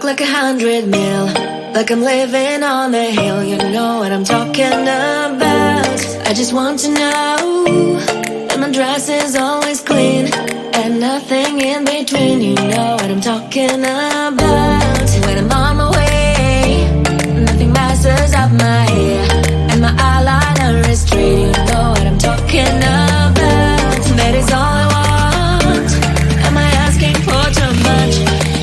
like 100 mil, like I'm living on a hill. You know what I'm talking about. I just want to know that my dress is always clean and nothing in between. You know what I'm talking about. When I'm on my way, nothing messes up my hair, and my eyeliner is straight. You know what I'm talking about. That is all I want. Am I asking for too much?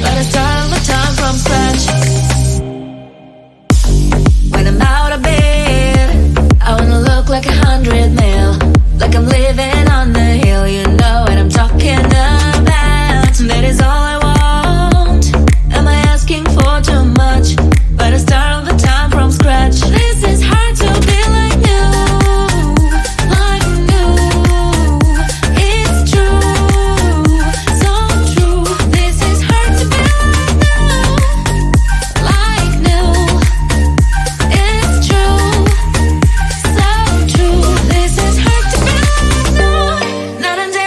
But I start all the time from scratch. When I'm out of bed, I wanna look like 100 mil, like I'm living on the hill. You know what I'm talking about. That is all I want. Am I asking for too much? But I start all the time from scratch. This is hard to be like new, like new. It's true, so true. This is hard to be like new, it's true, so true. This is hard to be like new. Night and day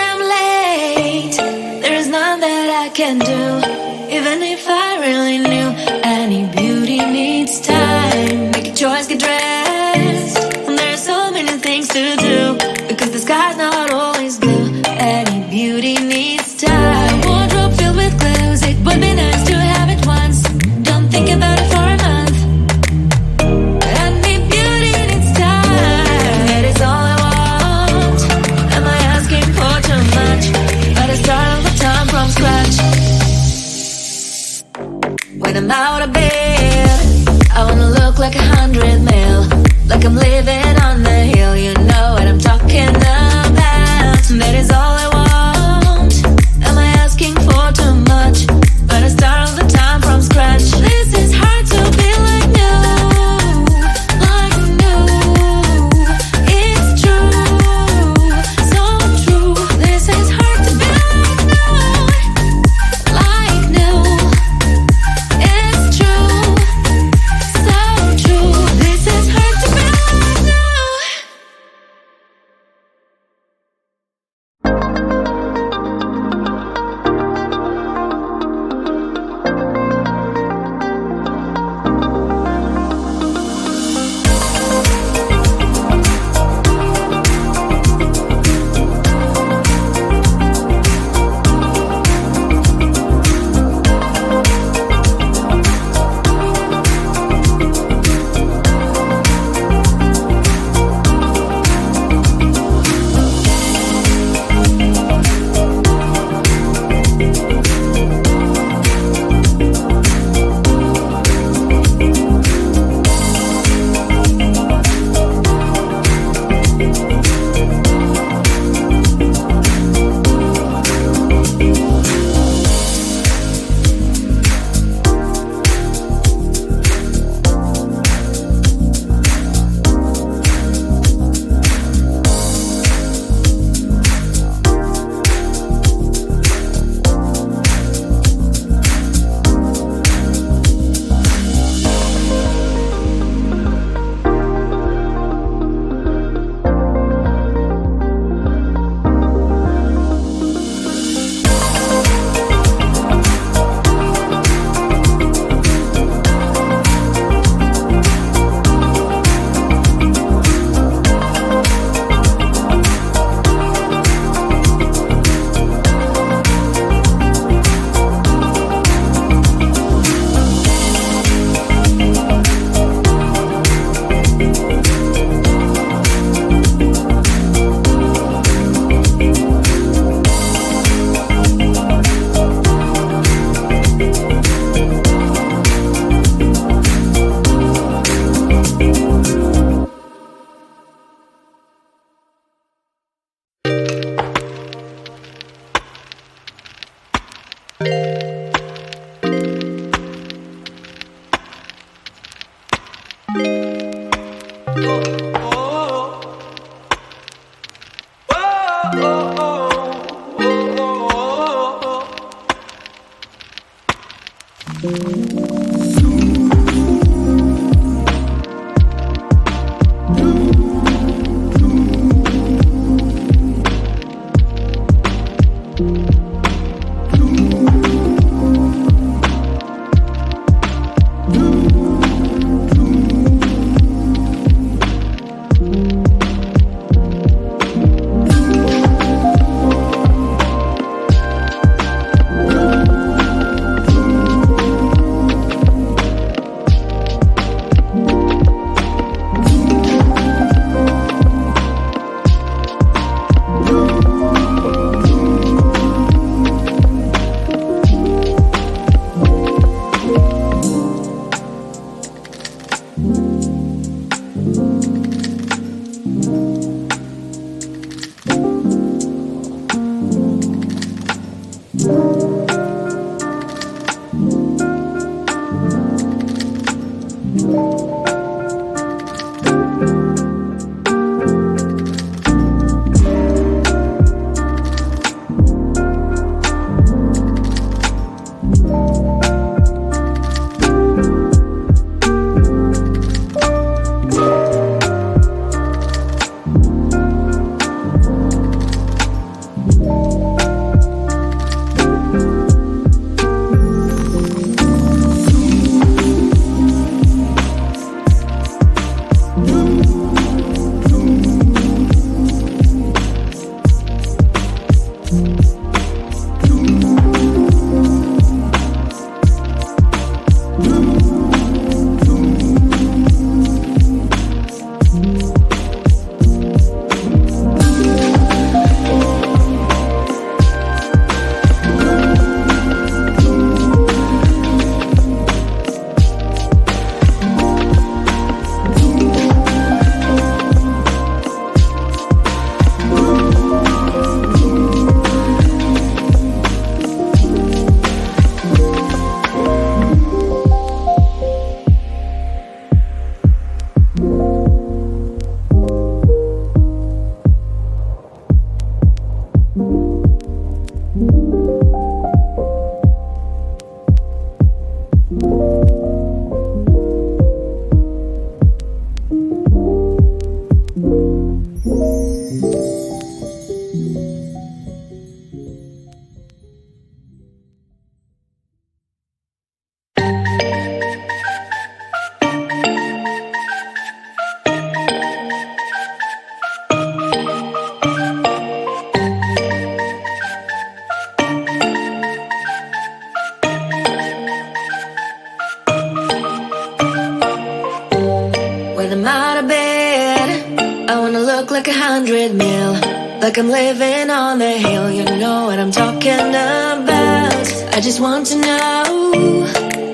like 100 mil, like I'm living on the hill. You know what I'm talking about. I just want to know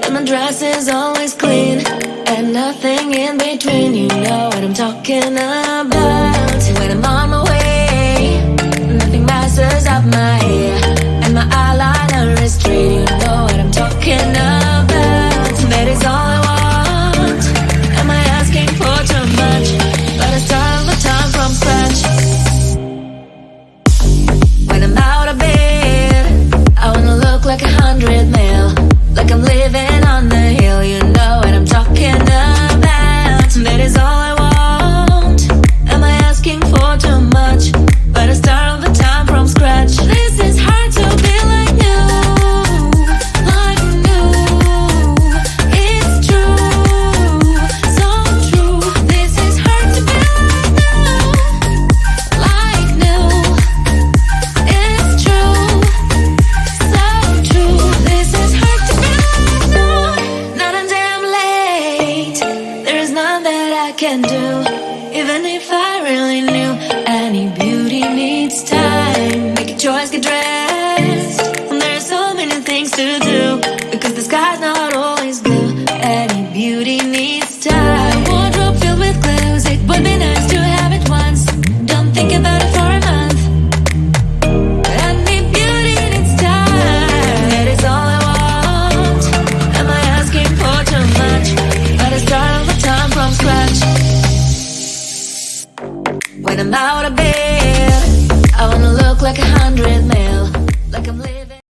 that my dress is always clean and nothing in between. You know what I'm talking about. When I'm on my way, nothing messes up my hair, and my eyeliner is straight. You know what I'm talking about. That is all I want. Am I asking for too much? But I start all the time from scratch. When I'm out of bed, I wanna look like 100 mil, like I'm living on the hill. You know what I'm talking about. That is all I want. Am I asking for too much? But I start all the time from scratch. This is hard to be like new, like new. It's true, so true. This is hard to be like new, it's true, so true. This is hard to be like new. Not until I'm late, there is none that I can do. Even if I really knew, any beauty needs time. Make a choice, get dressed, and there are so many things to do, because the sky's not always blue. Any beauty needs time. Wardrobe filled with clues, it would be nice to have it once. Don't think about it for a month. Any beauty needs time. That is all I want. Am I asking for too much? But I start all the time from scratch. out of bed. I wanna look like 100 mil, like I'm living.